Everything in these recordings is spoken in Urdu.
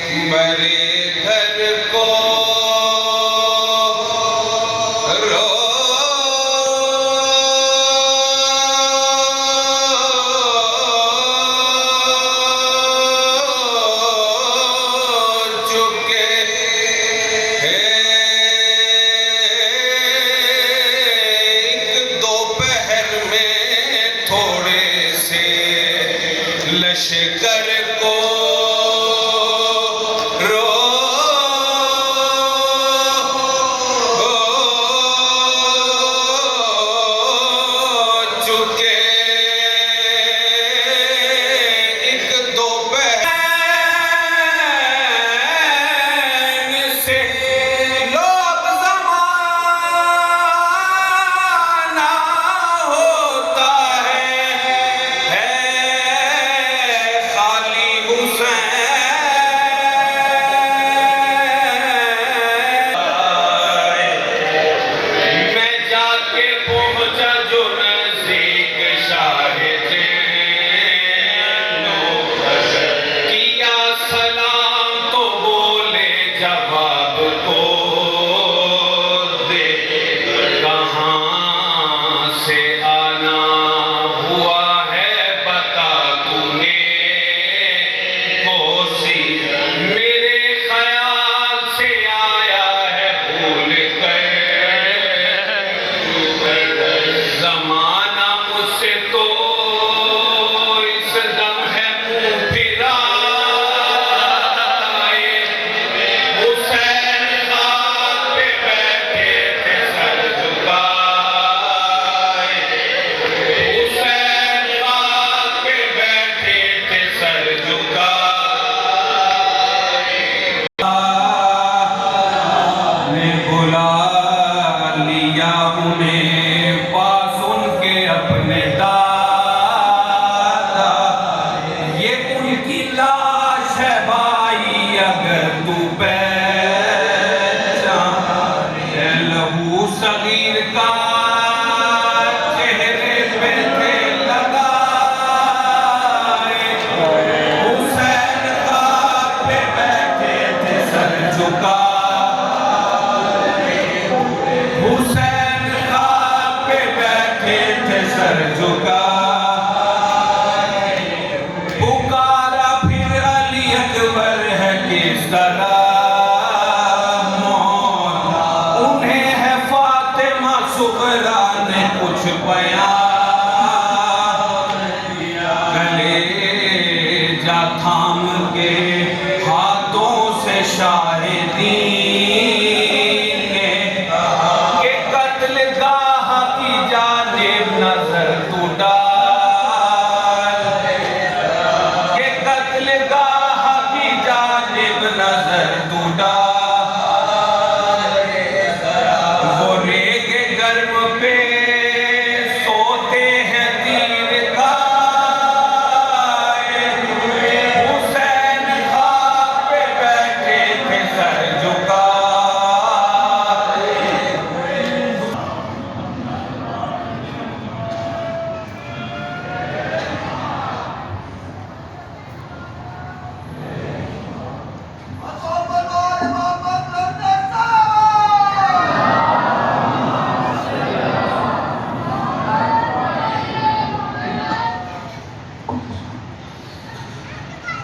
میرے گھر کو رو چکے ایک دوپہر میں تھوڑے سے لشکر کو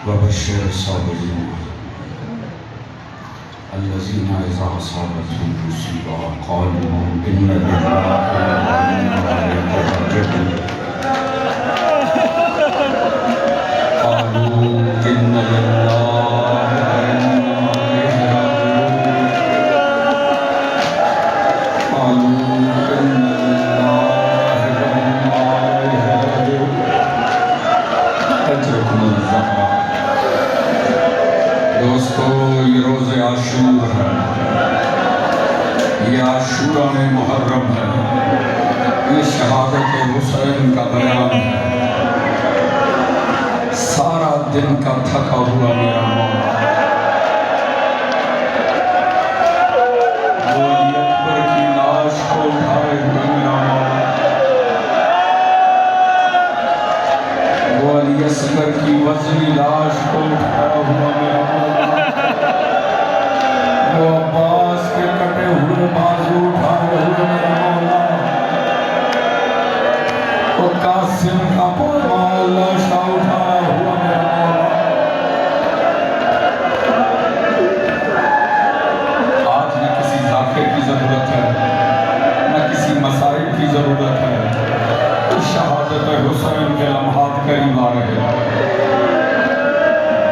وبشر الصابرين الذين إذا أصابتهم مصيبة قالوا إنا لله وإنا إليه راجعون قالوا إنا لله وإنا إليه راجعون قالوا إنا لله وإنا إليه راجعون اتركوا الذكر. دوستو یہ روز عاشور ہے، یہ عاشورہ میں محرم ہے، یہ شہادت حسین کا بیان ہے. سارا دن کا تھکا ہوا میرا مولا وہ علی اکبر کی لاش کو اٹھائے ہوئے میرا مولا، وہ علی اصغر کی وزنی لاش کو اٹھایا ہوا میرا مولا،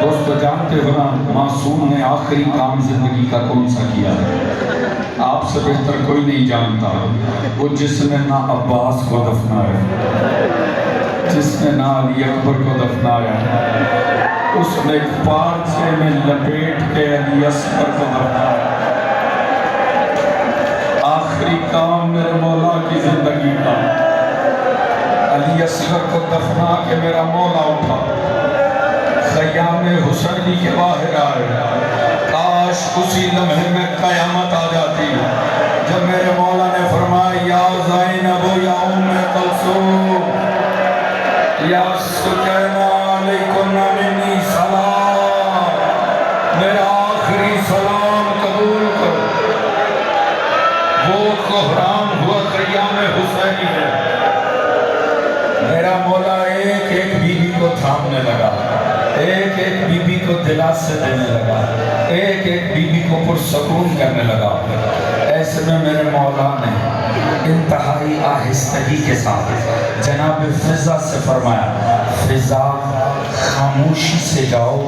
دوستو جانتے ہو نا معصوم نے آخری کام زندگی کا کون سا کیا؟ آپ سے بہتر کوئی نہیں جانتا، وہ جس نے نہ عباس کو دفنایا، جس نے نہ علی اکبر کو دفنایا، اس نے ایک پارچے میں لپیٹ کے علی اصغر کو دفنایا۔ آخری کام میرے مولا کی زندگی کا، علی اصغر کو دفنا کے میرا مولا اٹھا، خیام حسینی کے باہر آئے۔ کاش اسی لمحے میں قیامت آ جاتی جب میرے مولا نے فرمایا یا زینب یا ام کلثوم یا سکینہ علیکم منی سلام، میرا آخری سلام قبول کرو۔ وہ کوہرام ہوا خیام حسینی میں، میرا مولا ایک ایک بیوی کو تھامنے لگا، ایک ایک بیوی کو دلاسے دینے لگا، ایک ایک بیوی کو پرسکون کرنے لگا۔ ایسے میں میرے مولا نے انتہائی آہستگی کے ساتھ جناب فضا سے فرمایا فضا خاموشی سے جاؤ،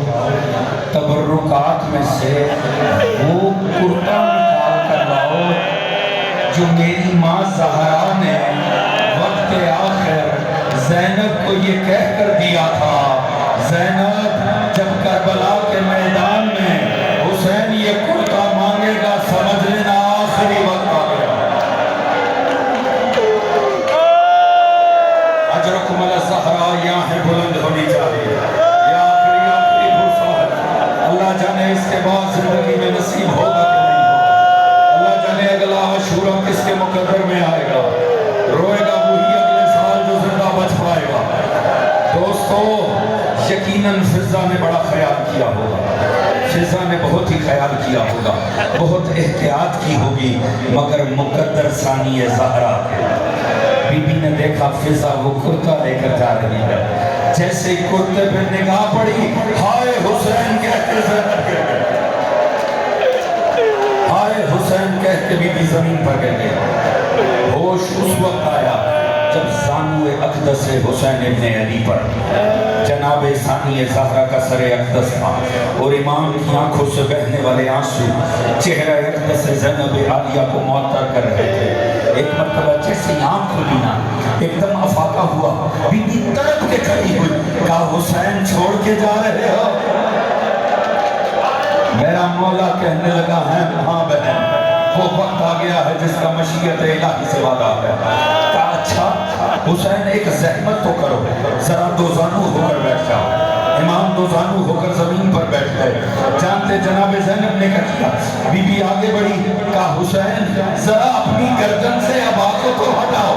تبرکات میں سے وہ کرتا نکال کر لاؤ جو میری ماں زہرا نے وقت آخر زینب کو یہ کہہ کر دیا تھا، زینب جب کربلا کے میدان میں حسین یہ کرتا مانگے گا سمجھ لینا آخری وقت آ گیا۔ اجرکم الزہرا یہاں بلند ہونی چاہیے، یہ آخری بھروسہ ہے۔ اللہ جانے اس کے بعد زندگی میں نصیب ہوگا کہ نہیں ہوگا، اللہ جانے اگلا عاشورہ کس کے مقدر میں آئے گا، روئے گا وہی اگلے سال جو زندہ بچ پائے گا۔ دوستو یقیناً فضا نے بڑا خیال کیا ہوگا، فضا نے بہت ہی خیال کیا ہوگا، بہت احتیاط کی ہوگی، مگر مقدر ثانی زہرا بی بی نے دیکھا فضا وہ کرتا لے کر جا رہی ہے، جیسے کرتے پہ نگاہ پڑی، ہائے حسین کہتے زینب گر گئے، ہائے حسین کہتے بی بی زمین پر گر گئے۔ ہوش اس وقت آیا جب زانو اقدس حسین ابن علی پر جناب ثانی زہرا کا سر اقدس تھا اور امام کی آنکھوں سے بہنے والے آنسو چہرہ اقدس زینب عالیہ کو معطر کر رہے تھے۔ ایک مرتبہ جیسے آنکھ کھلی نا ایک دم افاقہ ہوا، بی بی تڑپ کے کھڑی ہوئی، کہا حسین چھوڑ کے جا رہے ہو؟ میرا مولا کہنے لگا ہے ہاں بہن، وہ وقت آ گیا ہے جس کا مشیت الہی سے وعدہ ہے۔ کہا اچھا حسین ایک زحمت تو کرو، ذرا دوزانو ہو کر بیٹھ جاؤ۔ امام دوزانو ہو کر زمین پر بیٹھ گئے۔ جانتے جناب زینب نے کہا، بی بی آگے بڑھی، کہا حسین ذرا اپنی گردن سے ابا کو تو ہٹاؤ۔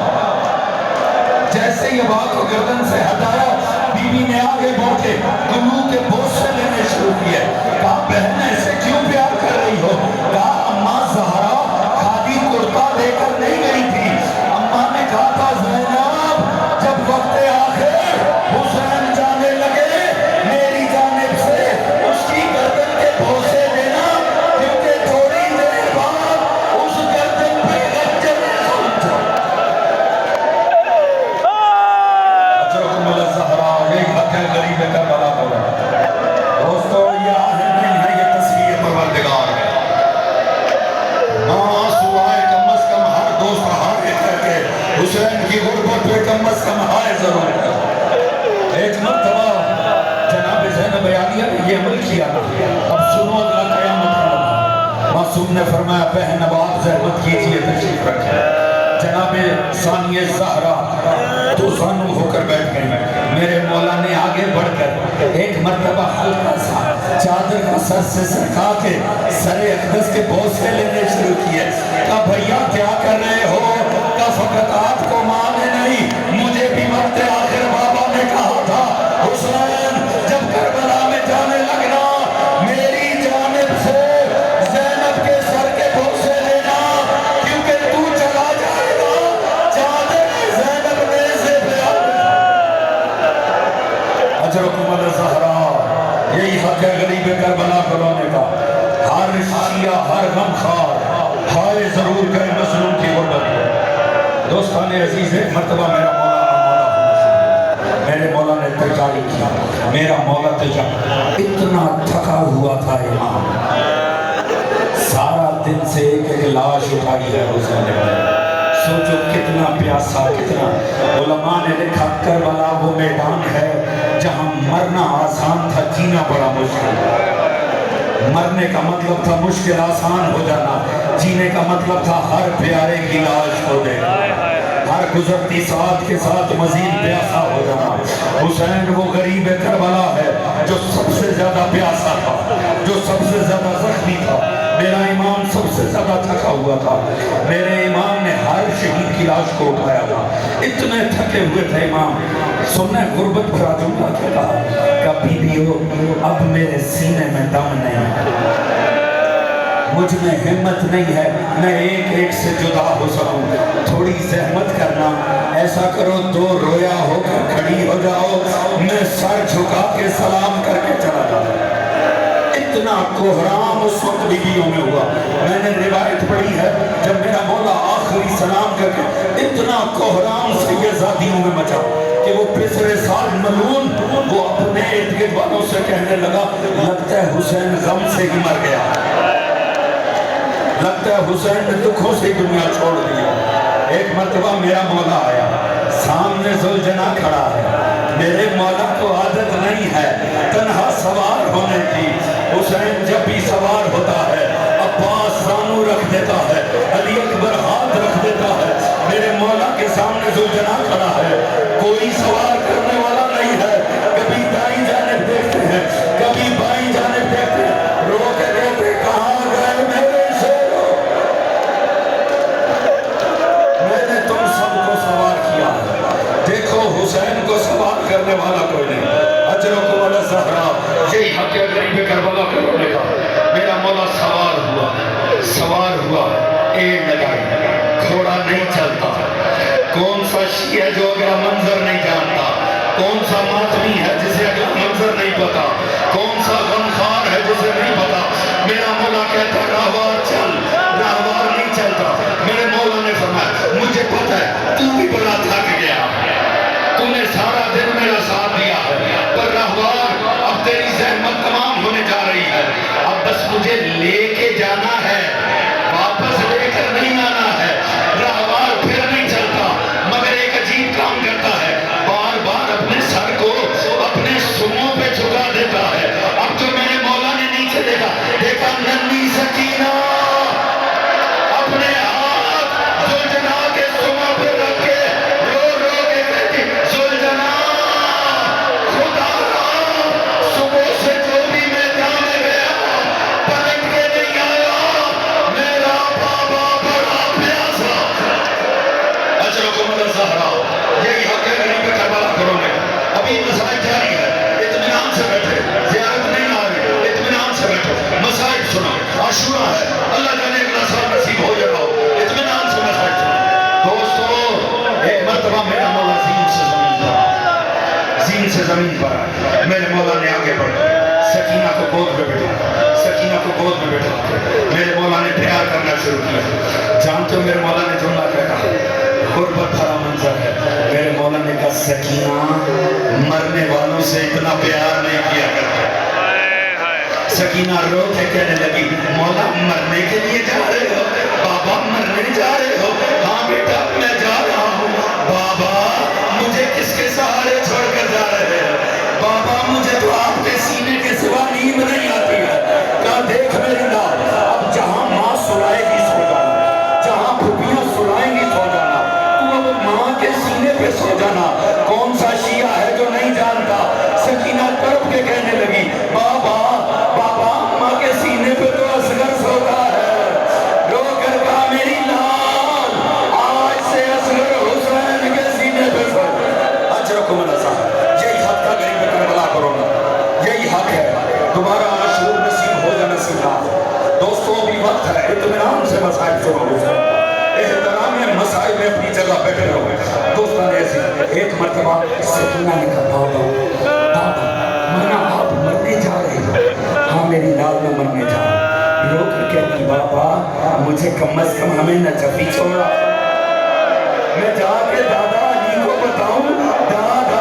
جیسے ہی ابا کو گردن سے ہٹایا، بی بی نے آگے بڑھ کے گلو کے بوسے لینے شروع کیے۔ کہا بہن ایسے کیوں پیار کر رہی ہو؟ کہا اماں زہرا خادی کرتا لے کر نہیں گئی تھی، اماں نے کہا تھا زینب جب وقت آخر حسین جانے لگے میری جانب سے اس کی گردن کے بوسے دینا، کیونکہ تھوڑی دیر بعد اس گردن پہ غجر سلطا۔ اجرکم الزہرا ایک حق ہے غریب کربلا کو۔ دوستو یہ آہر نہیں ہے، یہ تصویر پروردگار ہے۔ آنسو آئے کم از کم ہر دوست ہائے کر کے حسین کی غربت پہ کم از کم ہائے ضرور کر۔ ایک مرتبہ جناب زینب عالیہ نے یہ عمل کیا، اب سنو اگلا قیامت کا لمحہ۔ معصوم نے فرمایا بہن اب آپ زحمت کیجئے تشریف رکھیں۔ جناب ثانی زہرا دوزانو ہو کر بیٹھ گئے۔ میرے مولا نے آگے بڑھ کر ایک مرتبہ ہلکا سا چادر کا سر سے سرکا کے سر اقدس کے بوسے لینے شروع کیے۔ کہا بھیا کیا کر رہے ہو؟ کہا فقط آپ کو ماں نے نہیں مجھے بھی وقت آخر بابا نے کہا تھا حسین جب کربلا میں جانے لگنا میری جانب سے زینب کے سر کے بوسے لینا، کیونکہ تو چلا جائے گا چادر زینب نے سے پہ اجرکم الزہرا۔ یہی حق ہے غریب کربلا کو رونے کا۔ ہر شیعہ ہر غمخوار ہائے ضرور کرے مظلوم کی غربت۔ دوستان عزیز ایک مرتبہ میرا مولا میرے مولا نے تجاری کی. میرا مولا تجاری اتنا تھکا ہوا تھا امام, سارا دن سے ایک لاش اٹھائی ہے حسین نے. سوچو کتنا پیاسا, کتنا. علماء نے لکھا کربلا وہ میدان ہے جہاں مرنا آسان تھا, جینا بڑا مشکل. مرنے کا مطلب تھا مشکل آسان ہو جانا, جینے کا مطلب تھا ہر پیارے کی لاش ہو دے, ہر گزرتی ساتھ کے ساتھ مزید پیاسا ہو جانا. حسین وہ غریب کربلا ہے جو سب سے زیادہ پیاسا تھا, جو سب سے زیادہ زخمی تھا. میرا امام سب سے زیادہ تھکا ہوا تھا. میرے امام نے ہر شہید کی لاش کو اٹھایا تھا, اتنے تھکے ہوئے تھے امام. سننے غربت بھرا جملہ کیا کہا, کبھی بھی ہو اب میرے سینے میں دم نہیں, مجھ میں ہمت نہیں ہے میں ایک ایک سے جدا ہو سکوں. تھوڑی زحمت کرنا, ایسا کرو دو رویا ہو کر کھڑی ہو جاؤ, میں سر جھکا کے سلام کر کے چلا جاتا. اتنا کوہرام اس وقت بیویوں میں ہوا. میں نے روایت پڑھی ہے جب میرا مولا آخری سلام کر کے اتنا کوہرام سیدزادیوں میں مچا کہ وہ پسر سال ملون وہ اپنے ارد گرد والوں سے کہنے لگا لگتا ہے حسین غم سے ہی مر گیا, لگتا ہے حسین نے دکھوں سے دنیا چھوڑ دیا. ایک مرتبہ میرا مولا آیا, سامنے ذوالجناح کھڑا ہے. میرے مولا کو عادت نہیں ہے تنہا سوار ہونے کی. حسین جب بھی سوار ہوتا ہے عباس زانو رکھ دیتا ہے, علی اکبر ہاتھ رکھ دیتا ہے. میرے مولا کے سامنے ذوالجناح کھڑا ہے, کوئی سوار کرنے والا نہیں ہے. کبھی دائیں جانب دیکھتے ہیں, کبھی بائیں جانب دیکھتے ہیں, رو کے کہتے کہاں گئے میرے شیرو, میں نے تم سب کو سوار کیا ہے, دیکھو حسین کو سوار کرنے والا کوئی نہیں. اجرکم علی الزہرا, یہی حق ہے غریب کربلا کے رونے کا. میرا مولا سوار ہوا, سوار ہوا, ایڑ لگائی, گھوڑا نہیں چلتا. کون سا شیعہ ہے جو اگلا منظر نہیں جانتا, کون سا ماتمی ہے جسے اگلا منظر نہیں پتا, کون سا غمخوار ہے جسے نہیں پتا. میرا مولا کہتا راہوار چل, راہوار نہیں چلتا. میرے مولا نے فرمایا مجھے پتہ ہے تو بھی بڑا تھک گیا, تو نے سارا دن میرا ساتھ دیا ہے, پر راہوار اب تیری زحمت تمام ہونے جا رہی ہے, اب بس مجھے لے کے جانا ہے, واپس لے کر نہیں آنا ہے. راہوار پھر نہیں چلتا مگر ایک عجیب کام کرتا ہے, بار بار اپنے سر کو اپنے سنوں پہ جھکا دیتا ہے. اب جو میرے مولا نے نیچے دیکھا, دیکھا ننھی سکینہ اپنے ہاتھ ذوالجناح کے سنوں پہ رکھ کے رو رو کے کہتی ذوالجناح خدا را صبح سے جو بھی میدان میں گیا پلٹ کے نہیں آیا, میرا بابا بڑا پیاسا. اجرکم علی الزہرا, یہی حق ہے غریب کربلا کے رونے کا. ابھی مسائل جاری ہے, اطمینان سے بیٹھے, زیارت نہیں آ رہی, اطمینان سے بیٹھو, مسائل سنو. عاشورہ ہے, اللہ جانے اگلا سال نصیب ہو جائے گا, اطمینان سے مسائل سنو. دوستو ایک مرتبہ میرا مولا زین سے زمین پر, زین سے زمین پر میرے مولا نے آگے بڑھا, سکینہ کو گود میں بیٹھا, سکینہ کو گود میں بیٹھا, میرے مولا نے پیار کرنا شروع کیا. جانتے ہو میرے مولا نے جملہ کیا کہا, غربت بھرا منظر ہے. میرے مولا نے کہا سکینہ مرنے والوں سے اتنا پیار نہیں کیا کرتا. سکینہ رو کے کہنے لگی مولا مرنے کے لیے جا رہے ہو, بابا مرنے جا رہے ہو, ہاں بیٹا میں جا رہا ہوں. بابا مجھے کس کے سہارے چھوڑ کر جا رہے ہو, بابا مجھے تو آپ کے سینے کے سوا نیند نہیں آتی ہے. کہا دیکھ میری لال, اب جہاں ماں سلائے گی سو جانا, جہاں پھپھیاں سلائیں گی سو جانا, تو اب ماں کے سینے پہ سو جانا. کون سا شیعہ ہے جو نہیں جانتا. سکینہ تڑپ کے کہنے لگی بابا بابا ماں کے سینے پہ تو اصغر سوتا ہے. رو کر کہا میری لال آج سے اصغر حسین کے سینے پہ سو. اجرکم علی الزہرا, یہی حق تھا غریب کربلا کو رونا, یہی حق ہے. دوبارہ عاشور نصیب ہو یا نصیب نہ ہو, دوستوں ابھی وقت ہے, اطمینان سے مسائل سنو, احترام مسائل میں اپنی جگہ بیٹھے رہو. دوستان عزیز, ایک مرتبہ سکینہ نے کہا بابا بابا منا آپ مرنے جا رہے ہو, ہاں میری لال میں مرنے جا رہا. رو کر کہتی بابا مجھے کم از کم ہمیں نجفی چھوڑا, میں جا کے دادا علی کو بتاؤں, دادا